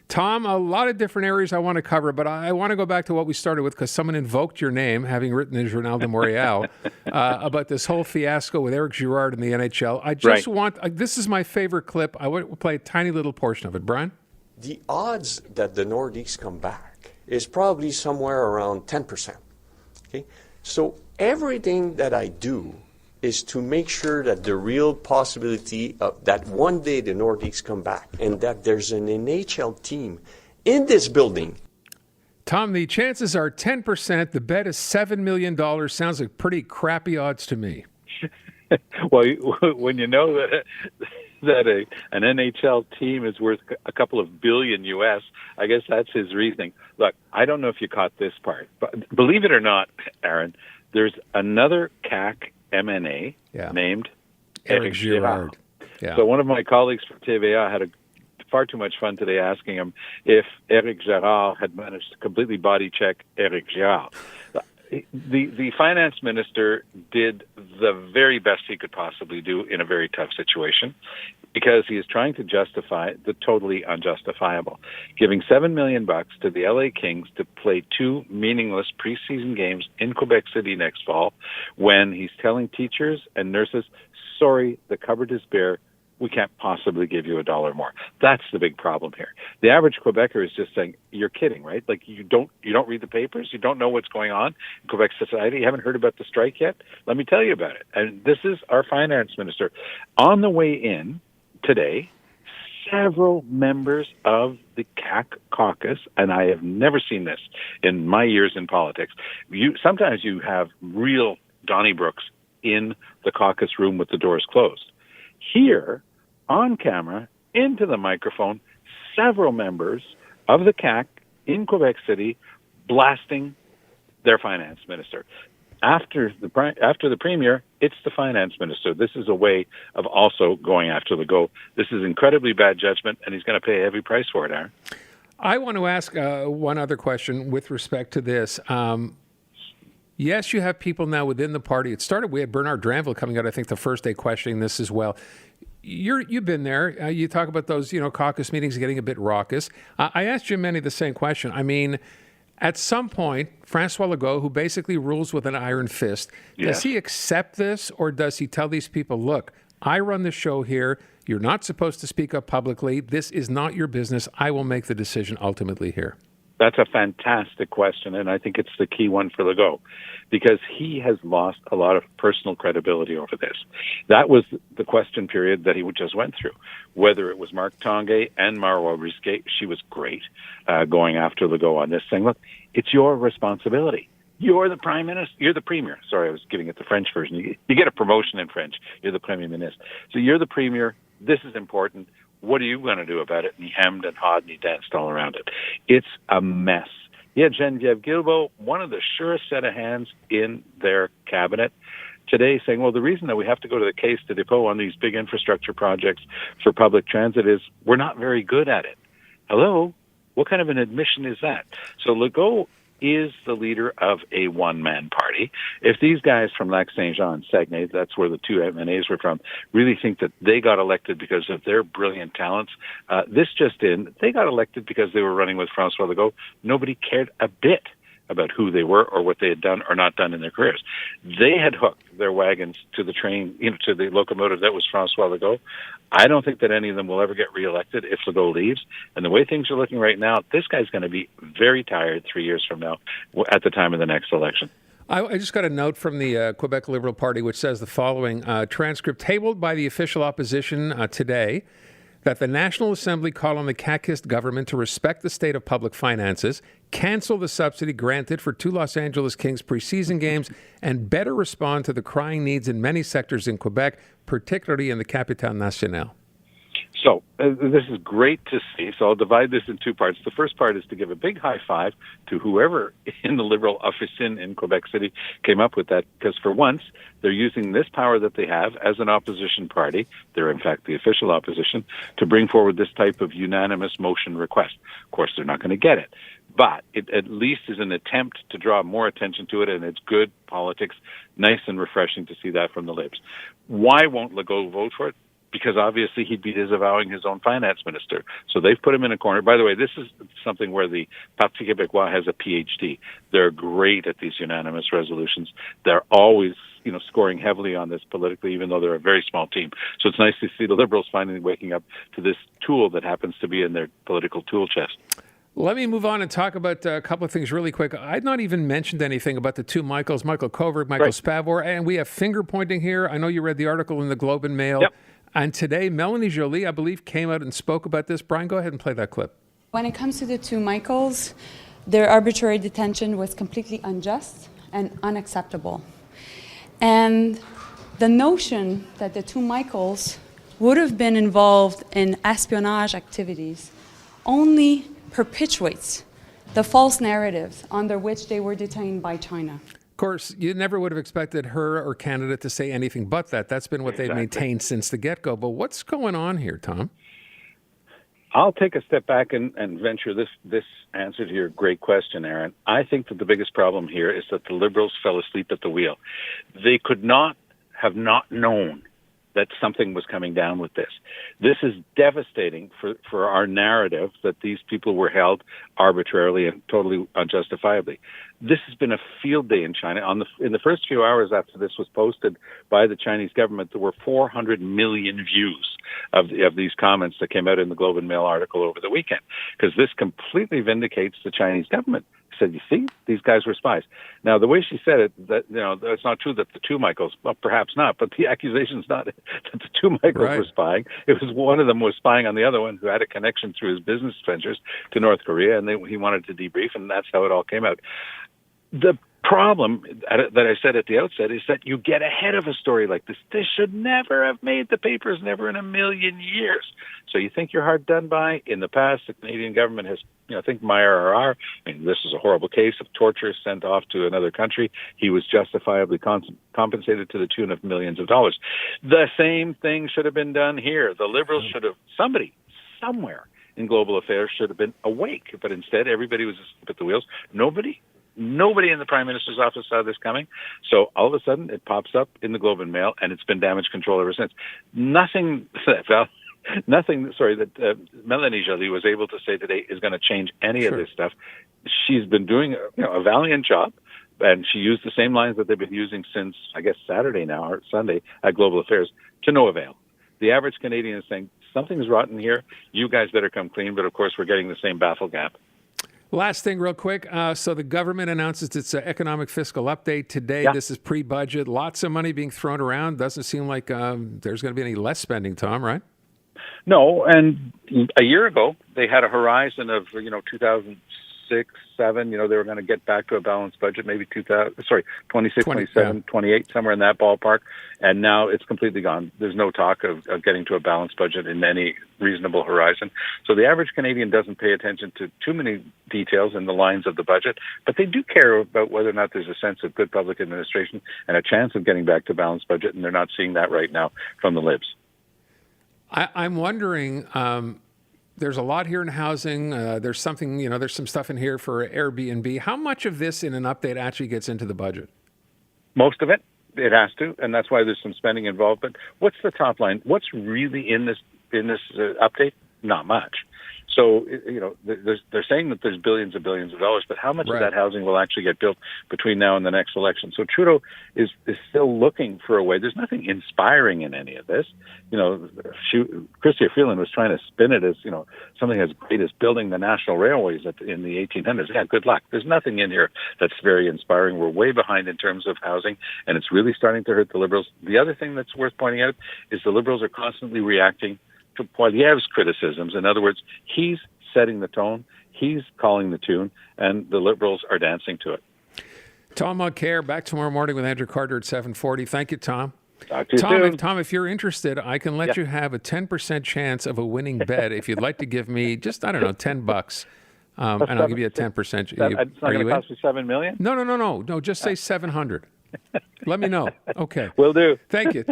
Tom, a lot of different areas I want to cover, but I want to go back to what we started with because someone invoked your name, having written as Ronaldo Morial, about this whole fiasco with Eric Girard in the NHL. I just want, this is my favorite clip. I want to play a tiny little portion of it. Brian? The odds that the Nordiques come back is probably somewhere around 10%. Okay? So everything that I do is to make sure that the real possibility of that one day the Nordiques come back and that there's an NHL team in this building. Tom, the chances are 10%. The bet is $7 million. Sounds like pretty crappy odds to me. Well, when you know that an NHL team is worth a couple of billion US, I guess that's his reasoning. Look, I don't know if you caught this part, but believe it or not, Aaron, there's another CAC MNA named Eric Girard. Yeah. So one of my colleagues from TVA had far too much fun today asking him if Eric Girard had managed to completely body check Eric Girard. The finance minister did the very best he could possibly do in a very tough situation because he is trying to justify the totally unjustifiable, giving $7 million to the LA Kings to play 2 meaningless preseason games in Quebec City next fall when he's telling teachers and nurses, sorry, the cupboard is bare. We can't possibly give you $1 more. That's the big problem here. The average Quebecer is just saying, you're kidding, right? Like you don't read the papers. You don't know what's going on in Quebec society. You haven't heard about the strike yet. Let me tell you about it. And this is our finance minister. On the way in today, several members of the CAC caucus, and I have never seen this in my years in politics. Sometimes you have real Donnybrooks in the caucus room with the doors closed. Here, on camera, into the microphone, several members of the CAC in Quebec City blasting their finance minister. After the premier, it's the finance minister. This is a way of also going after Legault. This is incredibly bad judgment, and he's going to pay a heavy price for it, Aaron. I want to ask one other question with respect to this. Yes, you have people now within the party. It started, we had Bernard Dranville coming out, I think, the first day questioning this as well. You've been there. You talk about those, caucus meetings getting a bit raucous. I asked Jim Meny the same question. I mean, at some point, Francois Legault, who basically rules with an iron fist, does he accept this or does he tell these people, look, I run the show here. You're not supposed to speak up publicly. This is not your business. I will make the decision ultimately here. That's a fantastic question, and I think it's the key one for Legault, because he has lost a lot of personal credibility over this. That was the question period that he just went through. Whether it was Marc Tanguay and Marois Risquet, she was great going after Legault on this thing. Look, it's your responsibility. You're the prime minister. You're the premier. Sorry, I was giving it the French version. You get a promotion in French. You're the premier ministre. So you're the premier. This is important. What are you going to do about it? And he hemmed and hawed and he danced all around it. It's a mess. He had Geneviève Guilbeault, one of the surest set of hands in their cabinet, today saying, well, the reason that we have to go to the Caisse de dépôt on these big infrastructure projects for public transit is we're not very good at it. Hello? What kind of an admission is that? So Legault is the leader of a one-man party. If these guys from Lac Saint-Jean and Saguenay, that's where the two MNAs were from, really think that they got elected because of their brilliant talents, they got elected because they were running with François Legault. Nobody cared a bit about who they were or what they had done or not done in their careers. They had hooked their wagons to the train, to the locomotive that was François Legault. I don't think that any of them will ever get reelected if Legault leaves. And the way things are looking right now, this guy's going to be very tired 3 years from now at the time of the next election. I just got a note from the Quebec Liberal Party which says the following, transcript tabled by the official opposition today, that the National Assembly call on the CACist government to respect the state of public finances, cancel the subsidy granted for 2 Los Angeles Kings preseason games, and better respond to the crying needs in many sectors in Quebec, particularly in the Capitale Nationale. So this is great to see. So I'll divide this in 2 parts. The first part is to give a big high five to whoever in the Liberal officine in Quebec City came up with that, because for once they're using this power that they have as an opposition party, they're in fact the official opposition, to bring forward this type of unanimous motion request. Of course, they're not going to get it, but it at least is an attempt to draw more attention to it, and it's good politics, nice and refreshing to see that from the Libs. Why won't Legault vote for it? because obviously he'd be disavowing his own finance minister. So they've put him in a corner. By the way, this is something where the Parti Québécois has a PhD. They're great at these unanimous resolutions. They're always, scoring heavily on this politically, even though they're a very small team. So it's nice to see the Liberals finally waking up to this tool that happens to be in their political tool chest. Let me move on and talk about a couple of things really quick. I'd not even mentioned anything about the two Michaels, Michael Kovrig, Michael Spavor, and we have finger pointing here. I know you read the article in the Globe and Mail. Yep. And today, Melanie Joly, I believe, came out and spoke about this. Brian, go ahead and play that clip. When it comes to the two Michaels, their arbitrary detention was completely unjust and unacceptable. And the notion that the two Michaels would have been involved in espionage activities only perpetuates the false narratives under which they were detained by China. Of course, you never would have expected her or Canada to say anything but that. That's been what they've maintained since the get-go. But what's going on here, Tom? I'll take a step back and venture this answer to your great question, Aaron. I think that the biggest problem here is that the Liberals fell asleep at the wheel. They could not have not known that something was coming down with this. This is devastating for our narrative that these people were held arbitrarily and totally unjustifiably. This has been a field day in China. In the first few hours after this was posted by the Chinese government, there were 400 million views of these comments that came out in the Globe and Mail article over the weekend, because this completely vindicates the Chinese government. Said, you see, these guys were spies. Now, the way she said it, that it's not true that the two Michaels, well, perhaps not, but the accusation is not that the two Michaels were spying. It was one of them was spying on the other one who had a connection through his business ventures to North Korea, and he wanted to debrief, and that's how it all came out. The problem that I said at the outset is that you get ahead of a story like this. This should never have made the papers, never in a million years. So you think you're hard done by? In the past, the Canadian government has, think Mulcair, this is a horrible case of torture sent off to another country. He was justifiably compensated to the tune of millions of dollars. The same thing should have been done here. The Liberals should have, somebody, somewhere in global affairs should have been awake, but instead everybody was asleep at the wheels. Nobody in the Prime Minister's office saw this coming. So all of a sudden it pops up in the Globe and Mail, and it's been damage control ever since. Nothing that Melanie Joly was able to say today is going to change any of this stuff. She's been doing a valiant job, and she used the same lines that they've been using since, I guess, Saturday now or Sunday at Global Affairs, to no avail. The average Canadian is saying, something's rotten here. You guys better come clean. But, of course, we're getting the same baffle gap. Last thing real quick. So the government announces its economic fiscal update today. Yeah. This is pre-budget. Lots of money being thrown around. Doesn't seem like there's going to be any less spending, Tom, right? No, and a year ago, they had a horizon of, 2006, 7, they were going to get back to a balanced budget, maybe 26, 27, 28, somewhere in that ballpark. And now it's completely gone. There's no talk of getting to a balanced budget in any reasonable horizon. So the average Canadian doesn't pay attention to too many details in the lines of the budget, but they do care about whether or not there's a sense of good public administration and a chance of getting back to a balanced budget, and they're not seeing that right now from the Libs. I'm wondering, there's a lot here in housing. There's something, there's some stuff in here for Airbnb. How much of this in an update actually gets into the budget? Most of it. It has to, and that's why there's some spending involved. But what's the top line? What's really in this update? Not much. So, they're saying that there's billions and billions of dollars, but how much of that housing will actually get built between now and the next election? So Trudeau is still looking for a way. There's nothing inspiring in any of this. Chrystia Freeland was trying to spin it as, something as great as building the national railways in the 1800s. Yeah, good luck. There's nothing in here that's very inspiring. We're way behind in terms of housing, and it's really starting to hurt the Liberals. The other thing that's worth pointing out is the Liberals are constantly reacting to Poilievre's criticisms. In other words, he's setting the tone, he's calling the tune, and the Liberals are dancing to it. Tom Mulcair, back tomorrow morning with Andrew Carter at 7:40. Thank you, Tom. Talk to you soon. Tom, if you're interested, I can let you have a 10% chance of a winning bet if you'd like to give me just, $10, and I'll give you a 10%. It's not going to cost me $7 million? No, just say 700. Let me know. Okay. Will do. Thank you.